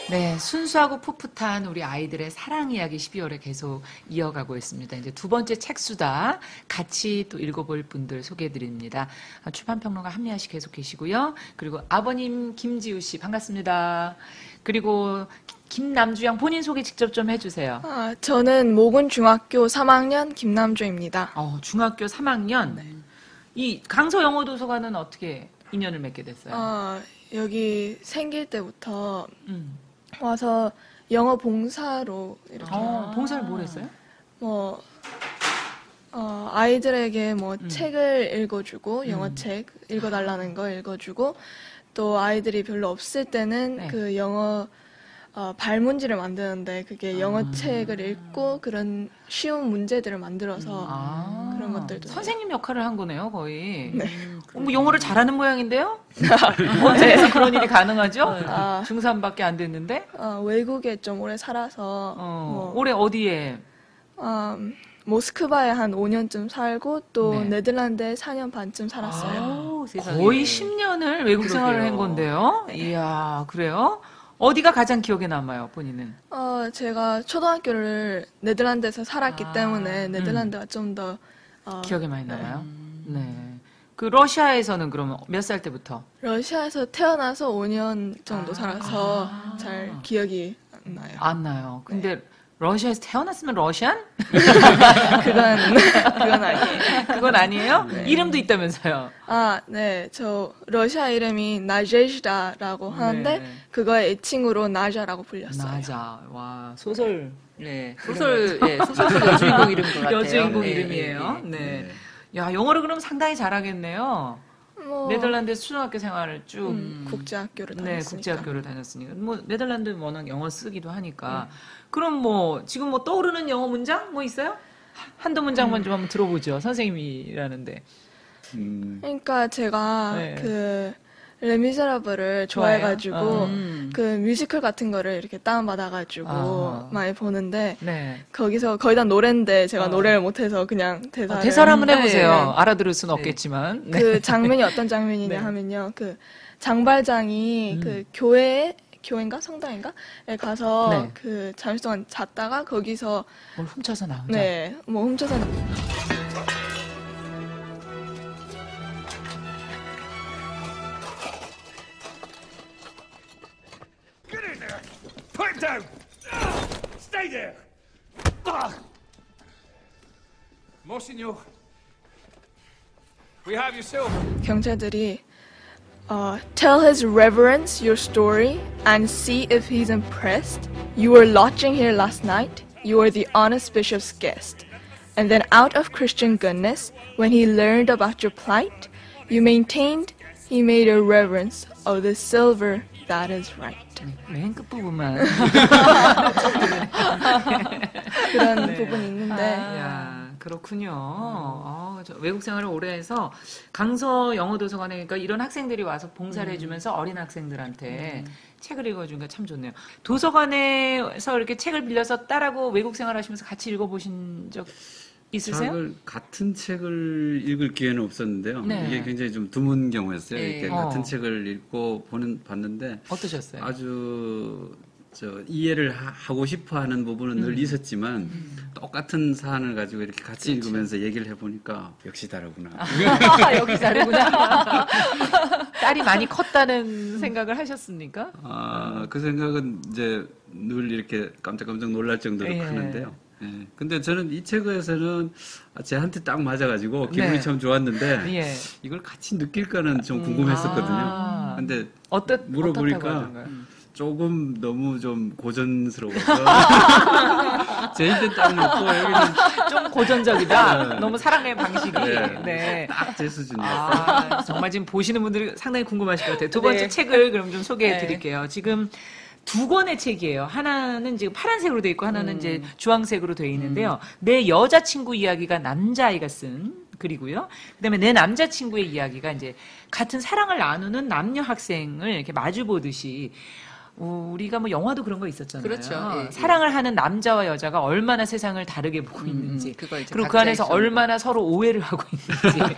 네, 순수하고 풋풋한 우리 아이들의 사랑 이야기 12월에 계속 이어가고 있습니다. 이제 두 번째 책수다 같이 또 읽어볼 분들 소개해드립니다. 출판평론가 한미아 씨 계속 계시고요. 그리고 아버님 김지우 씨 반갑습니다. 그리고 김남주 양 본인 소개 직접 좀 해주세요. 저는 모군 중학교 3학년 김남주입니다. 중학교 3학년. 네. 이 강서 영어도서관은 어떻게 인연을 맺게 됐어요? 여기 생길 때부터 와서 영어 봉사로 이렇게. 봉사를 뭘 했어요? 아이들에게 책을 읽어주고, 영어 책 읽어달라는 거 읽어주고, 또 아이들이 별로 없을 때는 네. 그 영어 발문지를 만드는데 그게 영어 책을 읽고 그런 쉬운 문제들을 만들어서 그런 것들도. 선생님 역할을 한 거네요, 거의. 네. 뭐 영어를 잘하는 모양인데요? 언제에서 그런 일이 가능하죠? 중3밖에 안 됐는데? 외국에 좀 오래 살아서. 올해 어디에? 모스크바에 한 5년쯤 살고 또 네. 네덜란드에 4년 반쯤 살았어요. 거의 10년을 외국 생활을 한 건데요? 이야, 그래요? 어디가 가장 기억에 남아요, 본인은? 제가 초등학교를 네덜란드에서 살았기 때문에 네덜란드가 좀 더 기억에 많이 남아요? 네. 그 러시아에서는 그러면 몇 살 때부터? 러시아에서 태어나서 5년 정도 살아서 잘 기억이 안 나요. 안 나요. 근데 러시아에서 태어났으면 러시안? 그건 아니에요. 그건 아니에요? 네. 이름도 있다면서요? 네. 저 러시아 이름이 나제시다라고 하는데 그거의 애칭으로 나자라고 불렸어요. 나자. 와, 소설. 네. 소설 여주인공 이름인 것 같아요. 여주인공 이름이에요. 네. 야, 영어를 그럼 상당히 잘하겠네요. 네덜란드에서 초등학교 생활을 쭉 국제학교를 다녔으니까. 네, 국제학교를 다녔으니까. 네덜란드 워낙 영어 쓰기도 하니까. 그럼 지금 떠오르는 영어 문장 있어요? 한두 문장만 좀 한번 들어보죠. 선생님이라는데. 그러니까 제가 레미제라블을 좋아해가지고 그 뮤지컬 같은 거를 이렇게 다운받아가지고 많이 보는데 거기서 거의 다 노래인데 제가 노래를 못해서 그냥 대사를 한번 해보세요. 알아들을 수는 없겠지만. 그 장면이 어떤 장면이냐 하면요. 그 장발장이 그 교회인가 성당인가에 가서 그 잠시 동안 잤다가 거기서 뭘 훔쳐서 나오죠. 네, 훔쳐서 Get in there! Put it down! Stay there! Monsignor, we have your silver. 경찰들이 tell his reverence your story and see if he's impressed. You were lodging here last night. You were the honest bishop's guest. And then out of Christian goodness, when he learned about your plight, you maintained he made a reverence of the silver that is right. 맨 끝부분만. 그런 부분이 있는데. 야, 그렇군요. 저 외국 생활을 오래 해서 강서 영어도서관에 그러니까 이런 학생들이 와서 봉사를 해주면서 어린 학생들한테 책을 읽어주니까 참 좋네요. 도서관에서 이렇게 책을 빌려서 딸하고 외국 생활하시면서 같이 읽어보신 적 있으세요? 같은 책을 읽을 기회는 없었는데요. 이게 굉장히 좀 드문 경우였어요. 이렇게 같은 책을 읽고 봤는데 어떠셨어요? 아주 이해를 하고 싶어하는 부분은 늘 있었지만 똑같은 사안을 가지고 이렇게 같이 읽으면서 얘기를 해보니까 역시 다르구나. 역시 다르구나. 딸이 많이 컸다는 생각을 하셨습니까? 그 생각은 이제 늘 이렇게 깜짝깜짝 놀랄 정도로 크는데요. 근데 저는 이 책에서는 쟤한테 딱 맞아가지고 기분이 참 좋았는데 이걸 같이 느낄까는 좀 궁금했었거든요. 근데 물어보니까 조금 너무 좀 고전스러워서 쟤한테 딱 맞고 여기는 좀 고전적이다. 너무 사랑의 방식이. 딱 제 수준이었어요. 정말 지금 보시는 분들이 상당히 궁금하실 것 같아요. 두 번째 책을 그럼 좀 소개해 드릴게요. 지금 두 권의 책이에요. 하나는 지금 파란색으로 되어 있고 하나는 이제 주황색으로 되어 있는데요. 내 여자친구 이야기가 남자아이가 쓴 글이고요. 그다음에 내 남자친구의 이야기가 이제 같은 사랑을 나누는 남녀 학생을 이렇게 마주 보듯이 우리가 영화도 그런 거 있었잖아요. 그렇죠. 사랑을 하는 남자와 여자가 얼마나 세상을 다르게 보고 있는지, 그리고 그 안에서 얼마나 서로 오해를 하고 있는지,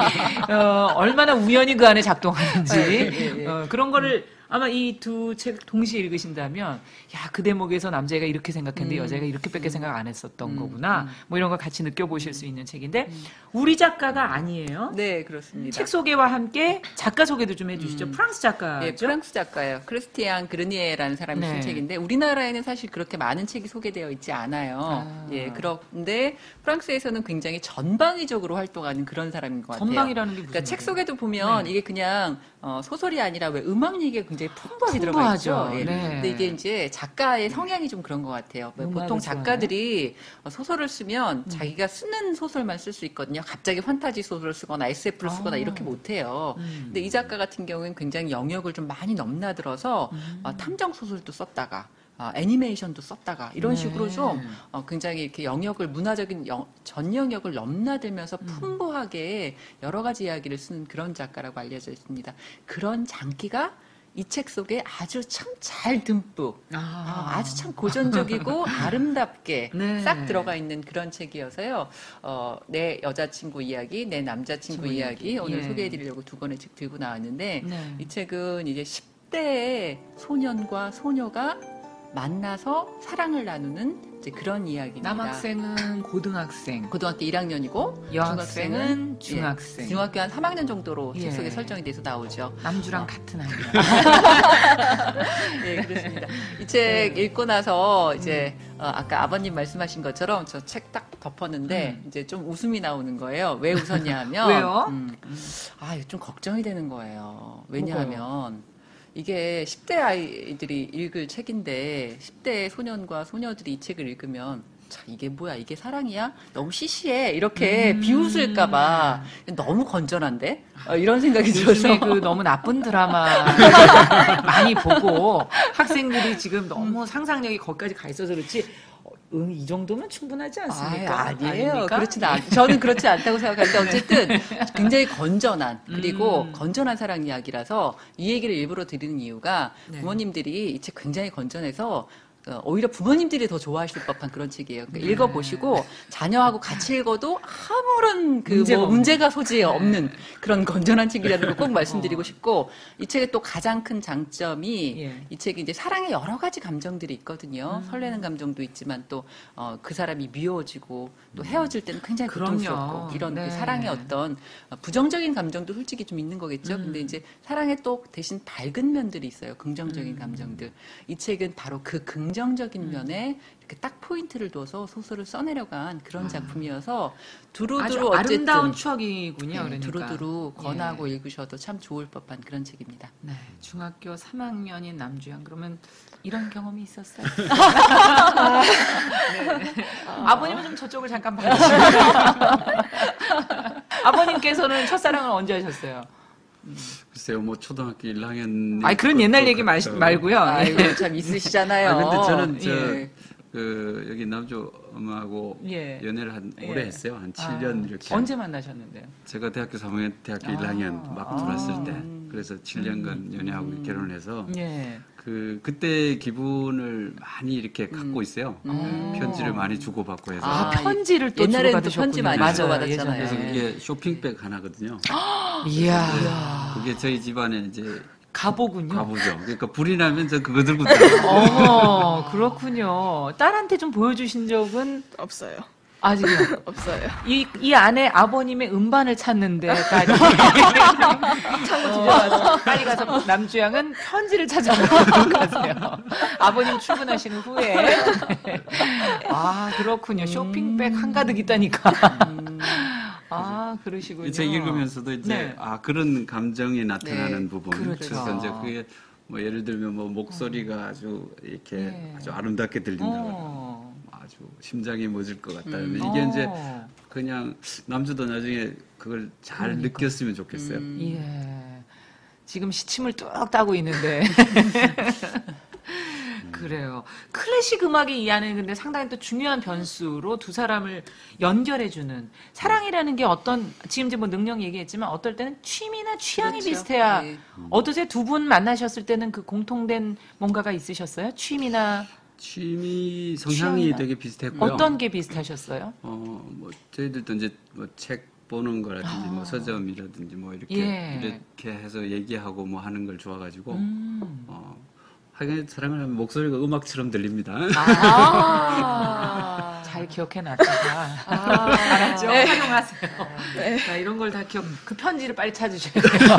얼마나 우연히 그 안에 작동하는지, 그런 거를 아마 이 두 책 동시에 읽으신다면, 야, 그 대목에서 남자애가 이렇게 생각했는데 여자애가 이렇게밖에 생각 안 했었던 거구나. 뭐 이런 걸 같이 느껴보실 수 있는 책인데, 우리 작가가 아니에요. 네, 그렇습니다. 책 소개와 함께 작가 소개도 좀 해주시죠. 프랑스 작가죠? 네, 프랑스 작가예요. 크리스티안 그르니에라는 사람이 쓴 네. 책인데 우리나라에는 사실 그렇게 많은 책이 소개되어 있지 않아요. 예, 그런데 프랑스에서는 굉장히 전방위적으로 활동하는 그런 사람인 것 같아요. 전방이라는 게 무슨 그러니까 책 말이에요? 소개도 보면 네. 이게 그냥 소설이 아니라 왜 음악 얘기가 굉장히 풍부하게 들어가 풍부하죠. 있죠. 예. 네. 근데 이게 이제 작가의 성향이 좀 그런 것 같아요. 왜 음악을 보통 작가들이 소설을 쓰면 자기가 쓰는 소설만 쓸 수 있거든요. 갑자기 판타지 소설을 쓰거나 SF를 쓰거나 이렇게 못해요. 근데 이 작가 같은 경우에는 굉장히 영역을 좀 많이 넘나들어서 탐정 소설도 썼다가 애니메이션도 썼다가 이런 네. 식으로 좀 굉장히 이렇게 영역을 문화적인 전 영역을 넘나들면서 풍부하게 여러 가지 이야기를 쓰는 그런 작가라고 알려져 있습니다. 그런 장기가 이 책 속에 아주 참 잘 듬뿍 아주 참 고전적이고 아름답게 네. 싹 들어가 있는 그런 책이어서요. 내 여자친구 이야기, 내 남자친구 친구 이야기 이야기. 오늘 예. 소개해드리려고 두 권의 책 들고 나왔는데 네. 이 책은 이제 10대의 소년과 소녀가 만나서 사랑을 나누는 이제 그런 이야기입니다. 남학생은 고등학생, 고등학교 1학년이고 여학생은 중학생. 중학교 한 3학년 정도로 예. 책 속에 설정이 돼서 나오죠. 남주랑 같은 아이야. 네, 그렇습니다. 이 책 읽고 나서 이제 아까 아버님 말씀하신 것처럼 저 책 딱 덮었는데 이제 좀 웃음이 나오는 거예요. 왜 웃었냐 하면 왜요? 이거 좀 걱정이 되는 거예요. 왜냐하면 이게 10대 아이들이 읽을 책인데 10대 소년과 소녀들이 이 책을 읽으면 자, 이게 뭐야? 이게 사랑이야? 너무 시시해. 이렇게 비웃을까봐 너무 건전한데? 이런 생각이 요즘에 들어서. 그 너무 나쁜 드라마 많이 보고 학생들이 지금 너무 상상력이 거기까지 가 있어서 그렇지. 이 정도면 충분하지 않습니까? 아니에요. 아닙니까? 그렇진 저는 그렇지 않다고 생각하는데 어쨌든 굉장히 건전한 그리고 건전한 사랑 이야기라서 이 얘기를 일부러 드리는 이유가 네. 부모님들이 이 책 굉장히 건전해서 오히려 부모님들이 더 좋아하실 법한 그런 책이에요. 그러니까 읽어보시고 자녀하고 같이 읽어도 아무런 문제가 소지에 없는 그런 건전한 책이라는 걸 꼭 말씀드리고 싶고 이 책의 또 가장 큰 장점이 이 책이 이제 사랑의 여러 가지 감정들이 있거든요. 설레는 감정도 있지만 또 그 사람이 미워지고 또 헤어질 때는 굉장히 고통스럽고 이런 그 사랑의 어떤 부정적인 감정도 솔직히 좀 있는 거겠죠. 근데 이제 사랑의 또 대신 밝은 면들이 있어요. 긍정적인 감정들. 이 책은 바로 그 긍정적인 면에 이렇게 딱 포인트를 둬서 소설을 써내려간 그런 작품이어서 두루두루 아주 어쨌든 아름다운 추억이군요. 네, 그러니까. 두루두루 권하고 읽으셔도 참 좋을 법한 그런 책입니다. 네, 중학교 3학년인 남주양 그러면 이런 경험이 있었어요? 네. 아버님은 좀 저쪽을 잠깐 봐주시고요. 아버님께서는 첫사랑을 언제 하셨어요? 글쎄요, 뭐 초등학교 1학년. 아니 그런 옛날 얘기 말고요. 아이고 참 있으시잖아요. 근데 저는 예. 여기 남주 엄마하고 예. 연애를 오래 했어요. 한 7년 이렇게. 언제 만나셨는데요? 제가 대학교 3학년, 대학교 1학년 막 들어왔을 때. 그래서 7년간 연애하고 결혼을 해서 예. 그때 기분을 많이 이렇게 갖고 있어요. 편지를 많이 주고받고 해서. 편지를 또 옛날에는 또 주고받으셨군요. 편지 많이 맞아요, 주고받았잖아요. 그래서 예전에. 그게 쇼핑백 하나거든요. 이야. 그게 저희 집안에 이제 가보군요. 가보죠. 그러니까 불이 나면 저 그거 들고 다녀요. 어머, 그렇군요. 딸한테 좀 보여주신 적은 없어요. 아직은 없어요. 이 안에 아버님의 음반을 찾는데 딸이 빨리 가서 남주양은 편지를 찾아보도록 하세요. 아버님 출근하신 후에 아 그렇군요. 쇼핑백 한가득 있다니까. 아 그러시군요. 이 책 읽으면서도 이제 네. 그런 감정이 나타나는 네, 부분. 그렇죠. 그래서 이제 그게 뭐 예를 들면 뭐 목소리가 아주 이렇게 네. 아주 아름답게 들린다거나 아주 심장이 멎을 것 같다면 이게 이제 그냥 남주도 나중에 그걸 잘 느꼈으면 좋겠어요. 예. 지금 시침을 뚝 따고 있는데. 그래요. 클래식 음악이 이 안에 근데 상당히 또 중요한 변수로 두 사람을 연결해주는 사랑이라는 게 지금 이제 뭐 능력 얘기했지만 어떨 때는 취미나 취향이 그렇죠. 비슷해야 네. 어떠세요? 두 분 만나셨을 때는 그 공통된 뭔가가 있으셨어요? 취미나 취미 성향이 취향이나? 되게 비슷했고요. 어떤 게 비슷하셨어요? 뭐 저희들도 이제 뭐 책 보는 거라든지 뭐 서점이라든지 뭐 이렇게 해서 얘기하고 뭐 하는 걸 좋아가지고 하긴 사랑을 하면 목소리가 음악처럼 들립니다. 잘 기억해놨다가 알았죠? 네. 활용하세요. 네. 자, 이런 걸 다 그 편지를 빨리 찾으셔야 돼요.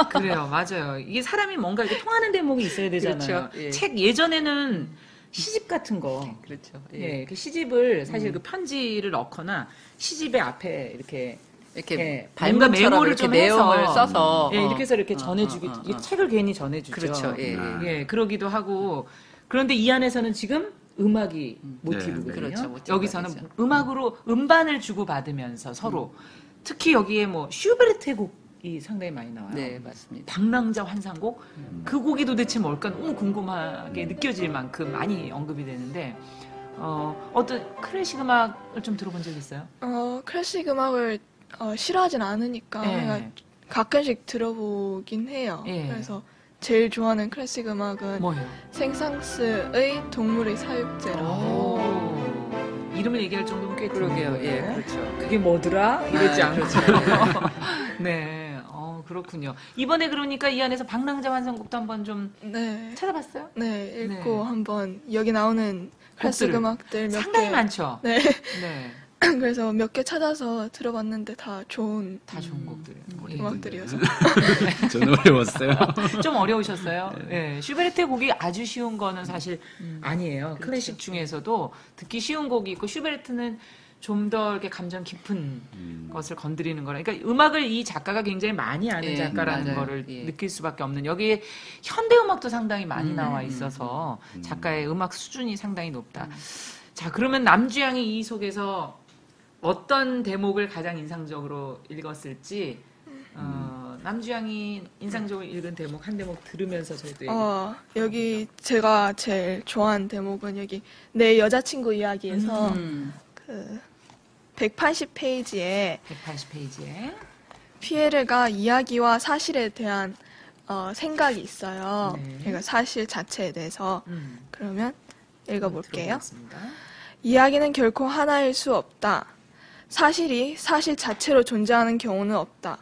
그래요, 맞아요. 이게 사람이 뭔가 이렇게 통하는 대목이 있어야 되잖아요. 그렇죠. 예. 책 예전에는 시집 같은 거, 그렇죠. 예, 그 시집을 사실 그 편지를 넣거나 시집의 앞에 이렇게 뭔가 발문처럼 메모를 이렇게 좀 내용을 해서 써서 예, 이렇게 해서 이렇게 전해주기 이 책을 괜히 전해주죠. 그렇죠. 예. 예, 그러기도 하고 그런데 이 안에서는 지금 음악이 모티브거든요. 그렇죠, 모티브가 여기서는 되죠. 음악으로 음반을 주고 받으면서 서로 특히 여기에 뭐 슈베르트의 곡이 상당히 많이 나와요. 네, 맞습니다. 방랑자 환상곡 그 곡이 도대체 뭘까 너무 궁금하게 느껴질 만큼 많이 언급이 되는데 어떤 클래식 음악을 좀 들어본 적 있어요? 클래식 음악을 싫어하진 않으니까 예. 그냥 가끔씩 들어보긴 해요. 예. 그래서 제일 좋아하는 클래식 음악은 뭐예요? 생상스의 동물의 사육제라고. 이름을 얘기할 정도면 꽤 그러게요. 드문 예, 거예요. 그렇죠. 그게 뭐더라? 이러지 않고. 그렇죠. 네, 그렇군요. 이번에 그러니까 이 안에서 방랑자 환상곡도 한번 좀 네, 찾아봤어요? 네 읽고 네. 한번 여기 나오는 클래식 곡들을. 음악들 몇 상당히 개. 많죠? 네, 네. 그래서 몇 개 찾아서 들어봤는데 다 좋은 다 좋은 곡들이에요. 예. 음악들이어서. 저는 어려웠어요. 좀 어려우셨어요? 네. 슈베르트의 곡이 아주 쉬운 거는 사실 아니에요. 클래식 중에서도 듣기 쉬운 곡이 있고 슈베르트는 좀 더 이렇게 감정 깊은 것을 건드리는 거라. 그러니까 음악을 이 작가가 굉장히 많이 아는 예, 작가라는 맞아요. 거를 예. 느낄 수밖에 없는. 여기에 현대 음악도 상당히 많이 나와 있어서 작가의 음악 수준이 상당히 높다. 자, 그러면 남주양이 이 속에서 어떤 대목을 가장 인상적으로 읽었을지 남주양이 인상적으로 읽은 대목 한 대목 들으면서 저희도 여기 제가 제일 좋아하는 대목은 여기 내 여자친구 이야기에서 그 180페이지에 180페이지에 피에르가 이야기와 사실에 대한 생각이 있어요. 네. 그러니까 사실 자체에 대해서. 그러면 읽어볼게요. 들어보겠습니다. 이야기는 결코 하나일 수 없다. 사실이 사실 자체로 존재하는 경우는 없다.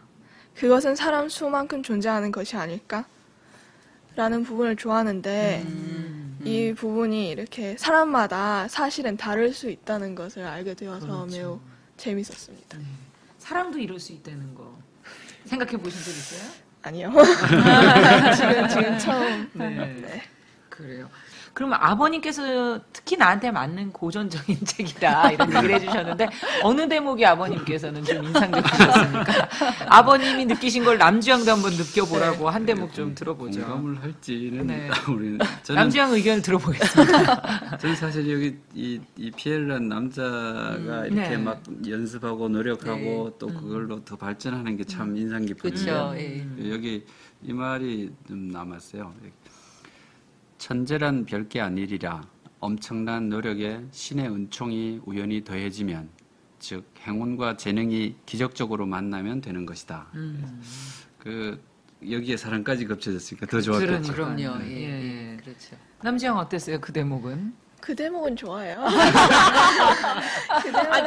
그것은 사람 수만큼 존재하는 것이 아닐까? 라는 부분을 좋아하는데 이 부분이 이렇게 사람마다 사실은 다를 수 있다는 것을 알게 되어서 그렇죠. 매우 재밌었습니다. 사랑도 이룰 수 있다는 거 생각해 보신 적 있어요? 아니요. 지금 처음. 네. 네. 그래요. 그러면 아버님께서 특히 나한테 맞는 고전적인 책이다 이런 얘기를 해주셨는데 어느 대목이 아버님께서는 좀 인상적이셨습니까? 아버님이 느끼신 걸 남주양도 한번 느껴보라고 한 대목 좀 들어보죠. 공감을 할지는 네. 우리는 저는 남주양 의견을 들어보겠습니다. 저는 사실 여기 이 피에르라는 남자가 이렇게 네. 막 연습하고 노력하고 또 그걸로 더 발전하는 게 참 인상 깊은데 그렇죠. 예. 여기 이 말이 좀 남았어요. 천재란 별게 아니리라. 엄청난 노력에 신의 은총이 우연히 더해지면, 즉 행운과 재능이 기적적으로 만나면 되는 것이다. 여기에 사랑까지 겹쳐졌으니까 더 좋았겠죠. 그럼요. 예, 예. 예. 그렇죠. 남주양 어땠어요? 그 대목은? 그 대목은 좋아요.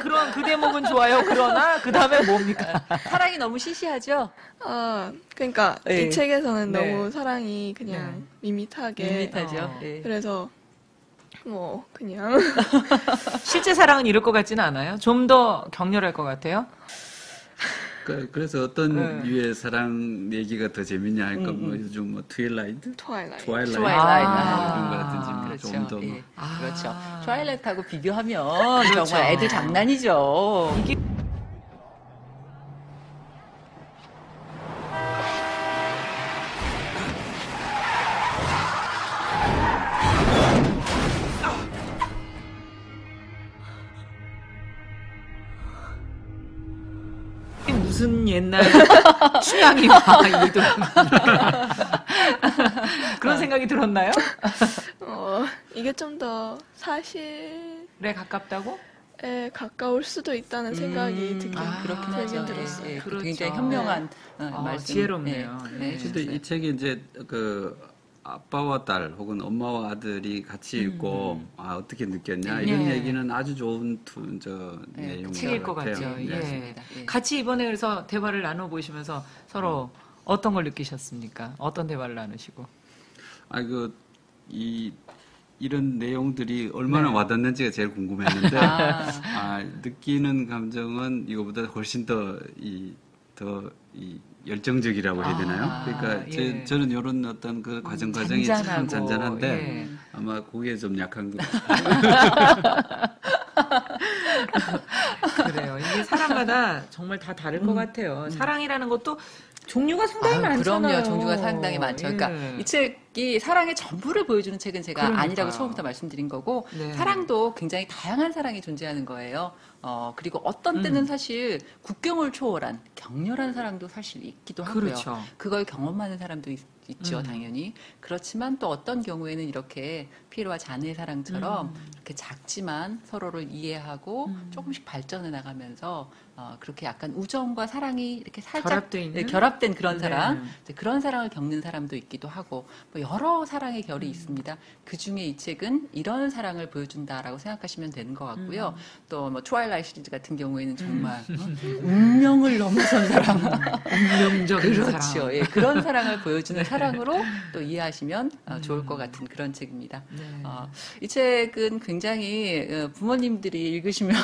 그런 그 대목은 좋아요. 그러나 그 다음에 뭡니까? 사랑이 너무 시시하죠? 그러니까 네. 이 책에서는 네. 너무 사랑이 그냥 밋밋하게. 밋밋하죠. 예. 그래서 뭐 그냥 실제 사랑은 이럴 것 같지는 않아요? 좀 더 격렬할 것 같아요? 그래서 어떤 네. 류의 사랑 얘기가 더 재밌냐 할까 뭐 요즘 뭐 트와일라이트 트와일라이트. 이런 아, 거라든지 뭐 그렇죠. 좀더 뭐. 예. 그렇죠. 아. 트와일라이트하고 비교하면 그렇죠. 정말 애들 장난이죠. 무슨 옛날 춘향이와 이도 그런 생각이 들었나요? 이게 좀 더 사실에 네, 가깝다고? 가까울 수도 있다는 생각이 듣긴 그렇긴 들긴 하죠. 들었어요. 예, 그렇죠. 굉장히 현명한 말씀. 지혜롭네요. 예, 네. 네. 근데 이 책이 이제 그 아빠와 딸 혹은 엄마와 아들이 같이 읽고 어떻게 느꼈냐 이런 얘기는 아주 좋은 내용인 책일 것 같아요. 같죠. 네. 예. 같이 이번에 그래서 대화를 나눠보시면서 서로 어떤 걸 느끼셨습니까? 어떤 대화를 나누시고? 이런 내용들이 얼마나 와닿는지가 제일 궁금했는데 느끼는 감정은 이거보다 훨씬 더 열정적이라고 해야 되나요? 그러니까 저는 이런 어떤 그 과정이 참 잔잔한데 아마 그게 좀 약한 것 같아요. 그래요. 이게 사람마다 정말 다 다를 것 같아요. 사랑이라는 것도 종류가 상당히 많잖아요. 그럼요. 종류가 상당히 많죠. 그러니까 이 책이 사랑의 전부를 보여주는 책은 제가 아니라고 처음부터 말씀드린 거고 사랑도 굉장히 다양한 사랑이 존재하는 거예요. 그리고 어떤 때는 사실 국경을 초월한 격렬한 사랑도 사실 있기도 하고요. 그렇죠. 그걸 경험하는 사람도 있죠, 당연히. 그렇지만 또 어떤 경우에는 이렇게 피에로와 자네의 사랑처럼 이렇게 작지만 서로를 이해하고 조금씩 발전해 나가면서 그렇게 약간 우정과 사랑이 이렇게 살짝 결합된 그런 사랑, 그런 사랑을 겪는 사람도 있기도 하고 뭐 여러 사랑의 결이 있습니다. 그 중에 이 책은 이런 사랑을 보여준다라고 생각하시면 되는 것 같고요. 또 뭐 트와일라이트 시리즈 같은 경우에는 정말 운명을 넘어선 사랑, 운명적인 그렇죠. 사랑. 예, 그런 사랑을 보여주는 사랑으로 또 이해하시면 좋을 것 같은 그런 책입니다. 이 책은 굉장히 부모님들이 읽으시면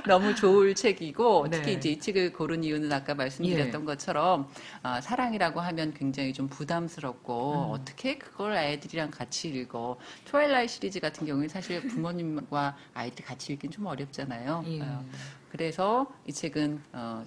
너무 좋을 책이고 특히 이제 이 책을 고른 이유는 아까 말씀드렸던 것처럼 사랑이라고 하면 굉장히 좀 부담스럽고 어떻게 그걸 아이들이랑 같이 읽어. 트와일라이트 시리즈 같은 경우에 사실 부모님과 아이들 같이 읽기는 좀 어렵잖아요. 그래서 이 책은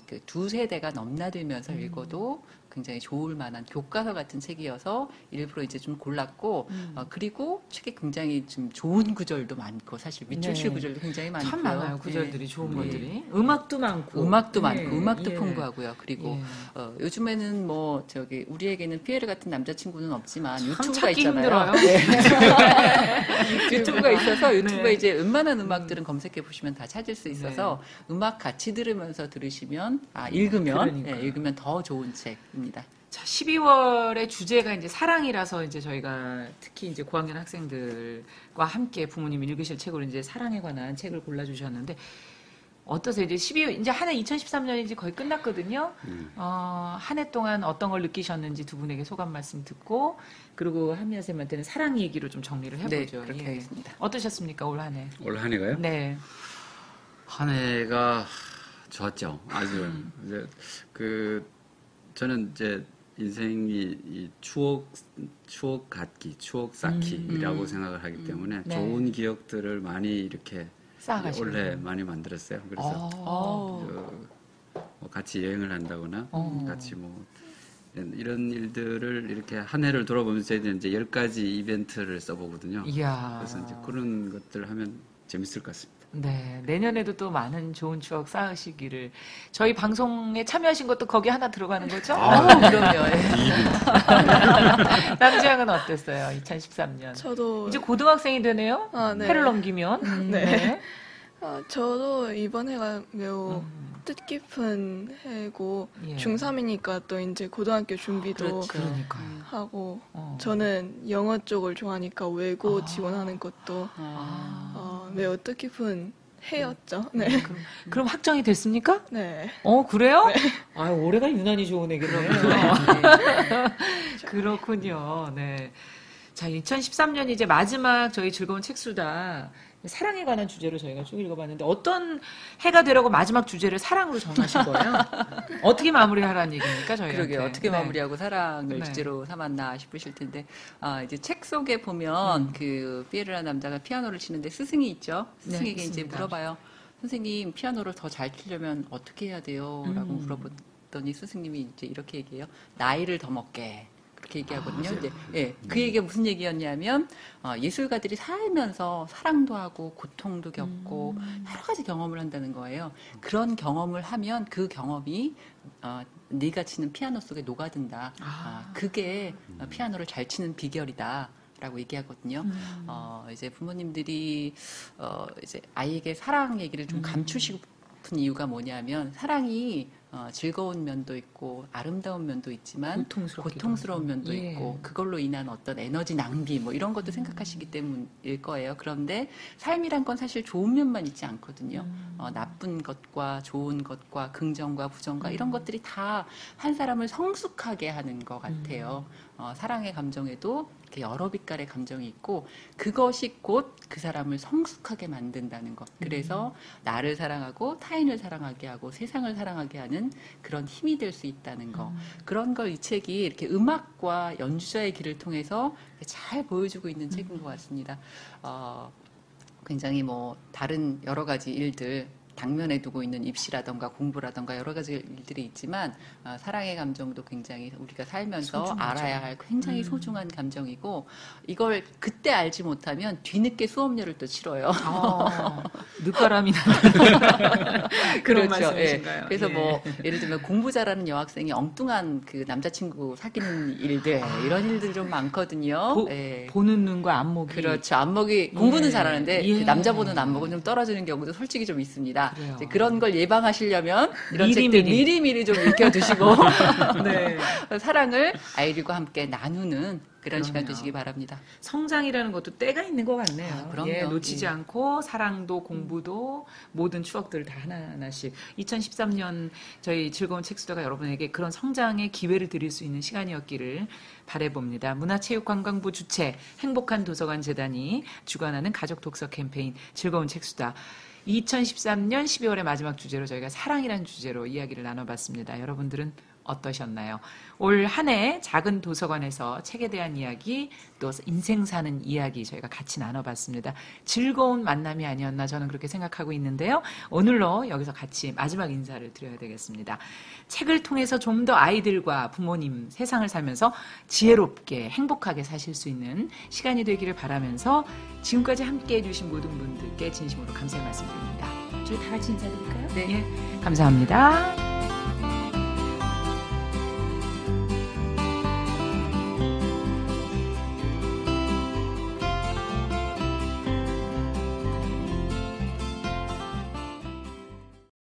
그 두 세대가 넘나들면서 읽어도 굉장히 좋을 만한 교과서 같은 책이어서 일부러 이제 좀 골랐고 그리고 책에 굉장히 좀 좋은 구절도 많고 사실 밑줄칠 구절도 굉장히 많고요. 참 많아요. 구절들이 좋은 것들이. 음악도 많고. 음악도 풍부하고요. 그리고 요즘에는 뭐 우리에게는 피에르 같은 남자친구는 없지만 유튜브가 있잖아요. 유튜브가 있어서 유튜브에 이제 웬만한 음악들은 검색해 보시면 다 찾을 수 있어서 음악 같이 들으면서 들으시면 읽으면 더 좋은 책입니다. 자, 12월의 주제가 이제 사랑이라서 이제 저희가 특히 이제 고학년 학생들과 함께 부모님이 읽으실 책으로 이제 사랑에 관한 책을 골라주셨는데 어떠세요? 이제 12월, 이제 한 해 2013년이 이제 거의 끝났거든요. 한 해 동안 어떤 걸 느끼셨는지 두 분에게 소감 말씀 듣고 그리고 한미아 쌤한테는 사랑 얘기로 좀 정리를 해보죠. 네, 그렇게 하겠습니다. 어떠셨습니까? 올 한 해? 올 한 해가요? 네. 한 해가 좋았죠. 아주. 저는 이제 인생이 이 추억 갖기, 추억 쌓기라고 생각을 하기 때문에 좋은 기억들을 많이 이렇게 올해 많이 만들었어요. 그래서 뭐 같이 여행을 한다거나 같이 뭐 이런 일들을 이렇게 한 해를 돌아보면서 저희들은 이제 10가지 이벤트를 써보거든요. 그래서 이제 그런 것들 하면 재밌을 것 같습니다. 네, 내년에도 또 많은 좋은 추억 쌓으시기를. 저희 방송에 참여하신 것도 거기 하나 들어가는 거죠? 그럼요. 남지양은 어땠어요? 2013년. 저도 이제 고등학생이 되네요? 네. 해를 넘기면. 네. 저도 이번 해가 매우 뜻깊은 해고 중3이니까 또 이제 고등학교 준비도 하고 저는 영어 쪽을 좋아하니까 외고 지원하는 것도 매우 뜻깊은 해였죠. 네. 그럼 확정이 됐습니까? 네. 그래요? 네. 올해가 유난히 좋은 해겠네요. 그렇군요. 네. 자, 2013년 이제 마지막 저희 즐거운 책수다. 사랑에 관한 주제로 저희가 쭉 읽어봤는데 어떤 해가 되려고 마지막 주제를 사랑으로 정하신 거예요? 어떻게 마무리하라는 얘기입니까, 저희한테? 그러게요. 어떻게 마무리하고 사랑을 주제로 삼았나 싶으실 텐데 이제 책 속에 보면 그 피에르라는 남자가 피아노를 치는데 스승이 있죠. 스승에게 이제 물어봐요. 선생님, 피아노를 더 잘 치려면 어떻게 해야 돼요? 라고 물어봤더니 스승님이 이제 이렇게 얘기해요. 나이를 더 먹게. 그렇게 얘기하거든요. 이제, 그 얘기가 무슨 얘기였냐면 예술가들이 살면서 사랑도 하고 고통도 겪고 여러 가지 경험을 한다는 거예요. 그런 경험을 하면 그 경험이 네가 치는 피아노 속에 녹아든다. 그게 피아노를 잘 치는 비결이다. 라고 얘기하거든요. 이제 부모님들이 이제 아이에게 사랑 얘기를 좀 감추시고 싶은 이유가 뭐냐면 사랑이 즐거운 면도 있고 아름다운 면도 있지만 고통스럽기도 고통스러운 면도 예. 있고 그걸로 인한 어떤 에너지 낭비 뭐 이런 것도 생각하시기 때문일 거예요. 그런데 삶이란 건 사실 좋은 면만 있지 않거든요. 나쁜 것과 좋은 것과 긍정과 부정과 이런 것들이 다 한 사람을 성숙하게 하는 것 같아요. 사랑의 감정에도 이렇게 여러 빛깔의 감정이 있고 그것이 곧 그 사람을 성숙하게 만든다는 것. 그래서 나를 사랑하고 타인을 사랑하게 하고 세상을 사랑하게 하는 그런 힘이 될 수 있다는 거. 그런 걸 이 책이 이렇게 음악과 연주자의 길을 통해서 잘 보여주고 있는 책인 것 같습니다. 굉장히 뭐 다른 여러 가지 일들 당면에 두고 있는 입시라던가 공부라던가 여러 가지 일들이 있지만 사랑의 감정도 굉장히 우리가 살면서 소중하죠. 알아야 할 굉장히 소중한 감정이고 이걸 그때 알지 못하면 뒤늦게 수업료를 또 치러요. 늦바람이 나는 그런 그렇죠. 말씀이신가요? 예. 그래서 예. 뭐 예를 들면 공부 잘하는 여학생이 엉뚱한 그 남자친구 사귀는 일들 이런 일들이 좀 많거든요. 예. 보는 눈과 안목이 그렇죠. 안목이 공부는 잘하는데 예. 그 남자 보는 안목은 좀 떨어지는 경우도 솔직히 좀 있습니다. 그래요. 이제 그런 걸 예방하시려면 이런 미리미리. 책들 미리미리 좀 읽혀두시고 네. 사랑을 아이들과 함께 나누는 그런 그럼요. 시간 되시기 바랍니다. 성장이라는 것도 때가 있는 것 같네요. 그럼요. 예, 놓치지 예. 않고 사랑도 공부도 모든 추억들을 다 하나하나씩 2013년 저희 즐거운 책수다가 여러분에게 그런 성장의 기회를 드릴 수 있는 시간이었기를 바라봅니다. 문화체육관광부 주최 행복한 도서관 재단이 주관하는 가족 독서 캠페인 즐거운 책수다. 2013년 12월의 마지막 주제로 저희가 사랑이라는 주제로 이야기를 나눠봤습니다. 여러분들은 어떠셨나요? 올 한 해 작은 도서관에서 책에 대한 이야기 또 인생 사는 이야기 저희가 같이 나눠봤습니다. 즐거운 만남이 아니었나 저는 그렇게 생각하고 있는데요. 오늘로 여기서 같이 마지막 인사를 드려야 되겠습니다. 책을 통해서 좀 더 아이들과 부모님 세상을 살면서 지혜롭게 행복하게 사실 수 있는 시간이 되기를 바라면서 지금까지 함께해 주신 모든 분들께 진심으로 감사의 말씀드립니다. 저희 다 같이 인사드릴까요? 네. 예, 감사합니다.